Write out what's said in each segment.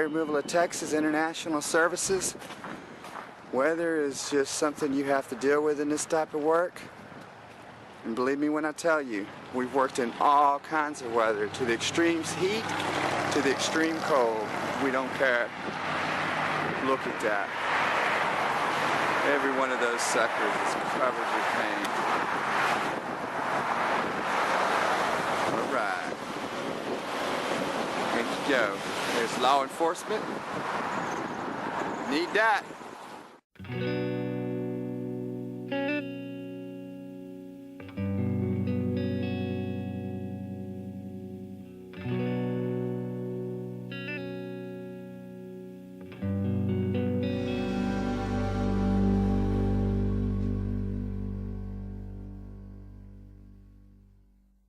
Removal of Texas International Services. Weather is just something you have to deal with in this type of work. And believe me when I tell you, we've worked in all kinds of weather, to the extremes heat, to the extreme cold. We don't care. Look at that. Every one of those suckers is covered with paint. All right. There you go. There's law enforcement. Need that.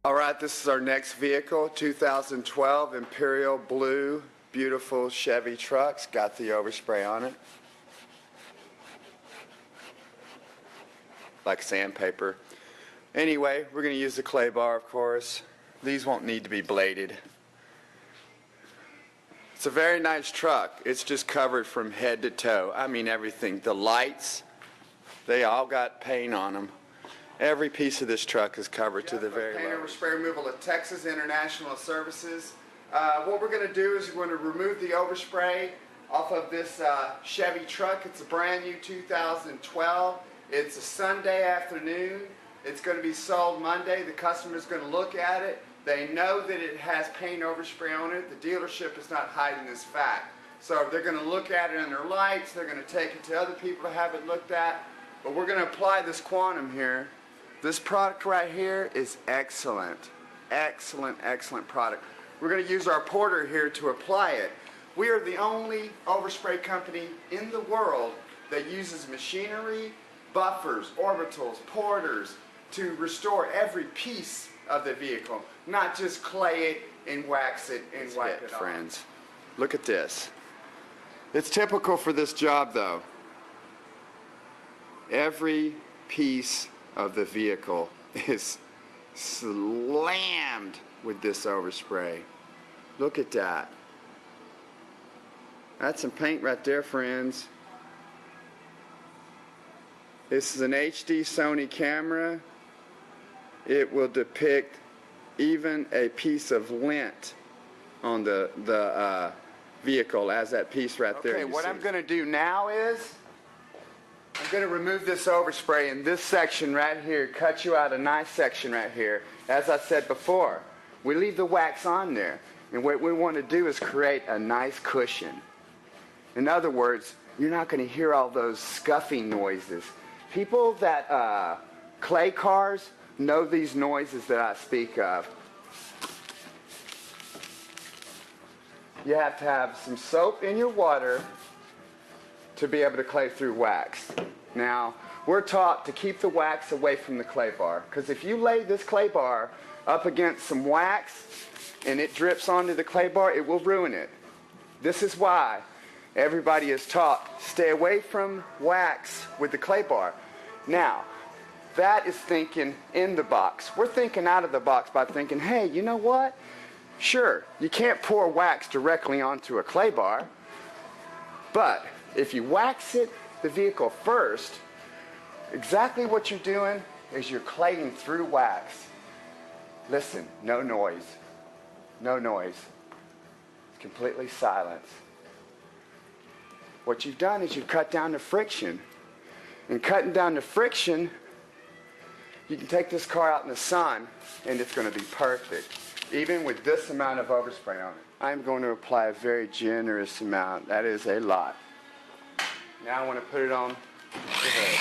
All right, this is our next vehicle, 2012 Imperial Blue, beautiful Chevy trucks. Got the overspray on it. Like sandpaper. Anyway, we're going to use the clay bar, of course. These won't need to be bladed. It's a very nice truck. It's just covered from head to toe. I mean everything. The lights, they all got paint on them. Every piece of this truck is covered to the very low. Overspray Removal of Texas International Services. What we're going to do is we're going to remove the overspray off of this Chevy truck. It's a brand new 2012. It's a Sunday afternoon. It's going to be sold Monday. The customer's going to look at it. They know that it has paint overspray on it. The dealership is not hiding this fact. So they're going to look at it in their lights. They're going to take it to other people to have it looked at. But we're going to apply this quantum here. This product right here is excellent. Excellent, excellent product. We're going to use our porter here to apply it. We are the only overspray company in the world that uses machinery, buffers, orbitals, porters to restore every piece of the vehicle, not just clay it and wax it and wipe it off. Friends, look at this. It's typical for this job though. Every piece of the vehicle is slammed with this overspray. Look at that. That's some paint right there, friends. This is an HD Sony camera. It will depict even a piece of lint on the vehicle as that piece right there. Okay, what I'm going to do now is I'm going to remove this overspray in this section right here, cut you out a nice section right here. As I said before, we leave the wax on there, and what we want to do is create a nice cushion. In other words, you're not going to hear all those scuffing noises. People that clay cars know these noises that I speak of. You have to have some soap in your water to be able to clay through wax. Now, we're taught to keep the wax away from the clay bar, because if you lay this clay bar up against some wax and it drips onto the clay bar, it will ruin it. This is why everybody is taught, stay away from wax with the clay bar. Now, that is thinking in the box. We're thinking out of the box by thinking, hey, you know what? Sure, you can't pour wax directly onto a clay bar, but if you wax it, the vehicle first, exactly what you're doing is you're claying through wax. Listen, no noise. No noise. It's completely silent. What you've done is you've cut down the friction. And cutting down the friction, you can take this car out in the sun and it's going to be perfect, even with this amount of overspray on it. I'm going to apply a very generous amount. That is a lot. Now I want to put it on the hood.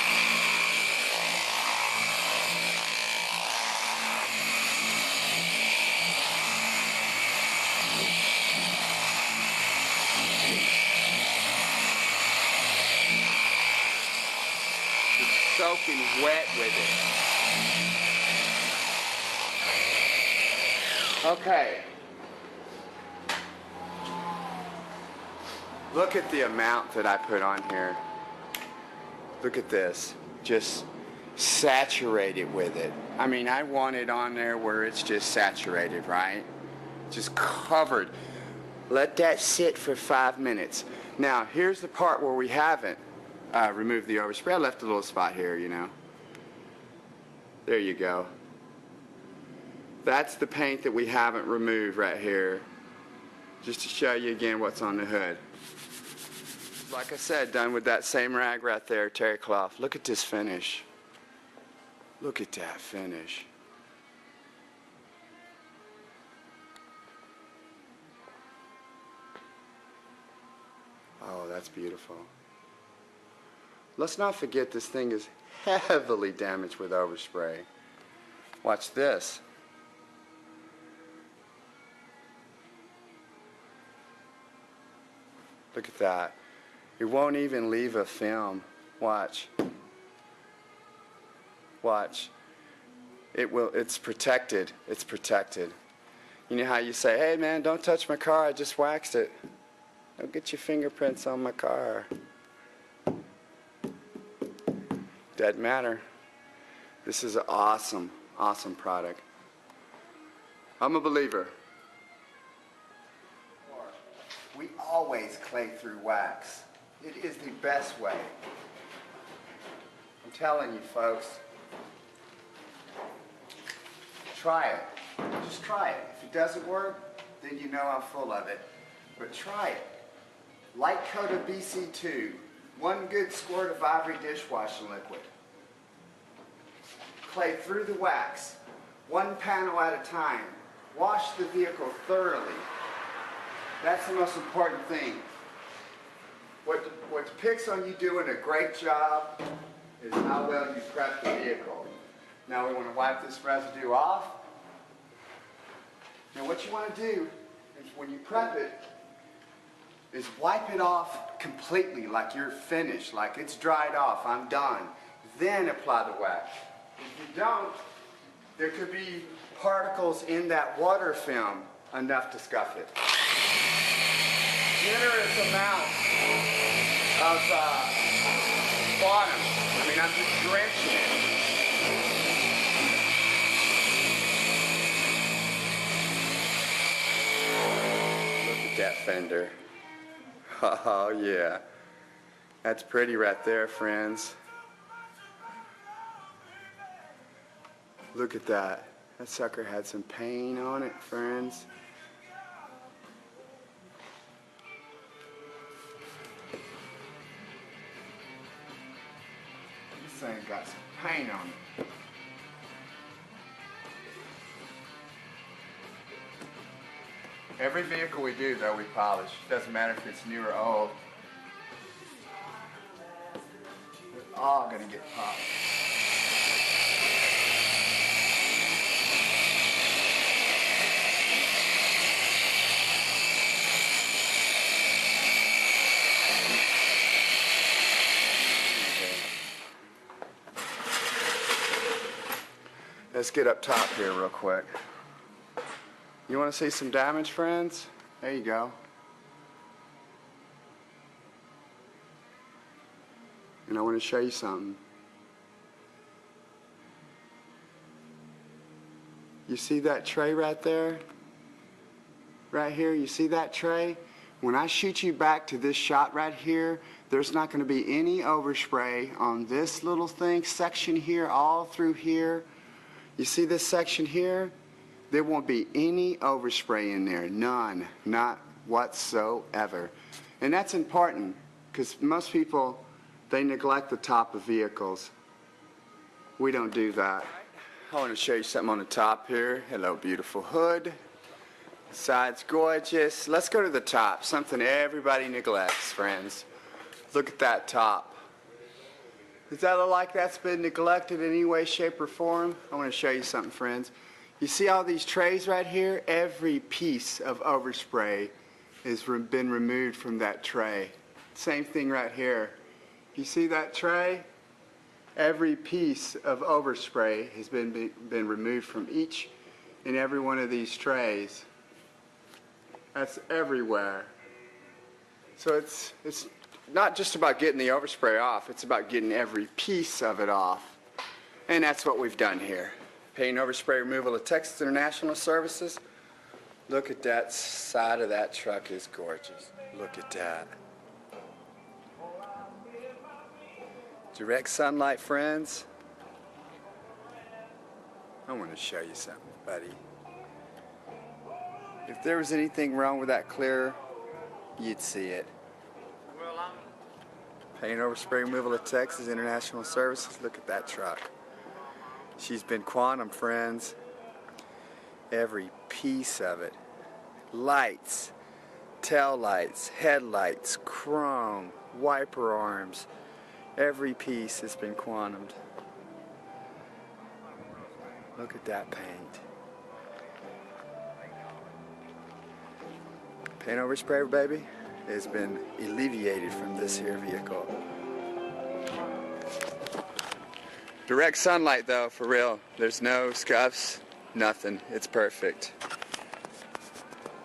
It's soaking wet with it. Okay. Look at the amount that I put on here. Look at this. Just saturated with it. I mean, I want it on there where it's just saturated, right? Just covered. Let that sit for 5 minutes. Now, here's the part where we haven't removed the overspray. I left a little spot here, you know. There you go. That's the paint that we haven't removed right here. Just to show you again what's on the hood. Like I said, done with that same rag right there, terry cloth. Look at this finish. Look at that finish. Oh, that's beautiful. Let's not forget this thing is heavily damaged with overspray. Watch this. Look at that. It won't even leave a film. Watch. Watch. It's protected. It's protected. You know how you say, hey man, don't touch my car, I just waxed it. Don't get your fingerprints on my car. Doesn't matter. This is an awesome, awesome product. I'm a believer. We always clay through wax. It is the best way. I'm telling you folks, try it. Just try it. If it doesn't work, then you know I'm full of it. But try it. Light coat of BC2, 1 good squirt of ivory dishwashing liquid. Clay through the wax, 1 panel at a time. Wash the vehicle thoroughly. That's the most important thing. What depicts on you doing a great job is how well you prep the vehicle. Now we want to wipe this residue off. Now what you want to do is when you prep it, is wipe it off completely, like you're finished, like it's dried off, I'm done. Then apply the wax. If you don't, there could be particles in that water film enough to scuff it. Generous amount of bottom. I mean, I'm just drenching it. Look at that fender. Oh yeah, that's pretty right there, friends. Look at that. That sucker had some paint on it, friends. This thing got some paint on it. Every vehicle we do, though, we polish. Doesn't matter if it's new or old. They're all gonna get polished. Let's get up top here real quick. You want to see some damage, friends? There you go. And I want to show you something. You see that tray right there? Right here, you see that tray? When I shoot you back to this shot right here, there's not going to be any overspray on this little thing, section here, all through here. You see this section here? There won't be any overspray in there, none, not whatsoever. And that's important because most people, they neglect the top of vehicles. We don't do that. I want to show you something on the top here. Hello, beautiful hood. Side's gorgeous. Let's go to the top, something everybody neglects, friends. Look at that top. Does that look like that's been neglected in any way, shape, or form? I want to show you something, friends. You see all these trays right here? Every piece of overspray has been removed from that tray. Same thing right here. You see that tray? Every piece of overspray has been removed from each and every one of these trays. That's everywhere. So it's not just about getting the overspray off, it's about getting every piece of it off. And that's what we've done here. Paint Overspray Removal of Texas International Services. Look at that side of that truck is gorgeous. Look at that. Direct sunlight, friends. I want to show you something, buddy. If there was anything wrong with that clear, you'd see it. Paint Overspray Removal of Texas International Services. Look at that truck. She's been quantum, friends. Every piece of it. Lights, tail lights, headlights, chrome, wiper arms. Every piece has been quantumed. Look at that paint. Paint Overspray, baby, has been alleviated from this here vehicle. Direct sunlight though, for real. There's no scuffs, nothing. It's perfect.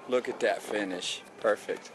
Look at that finish. Perfect.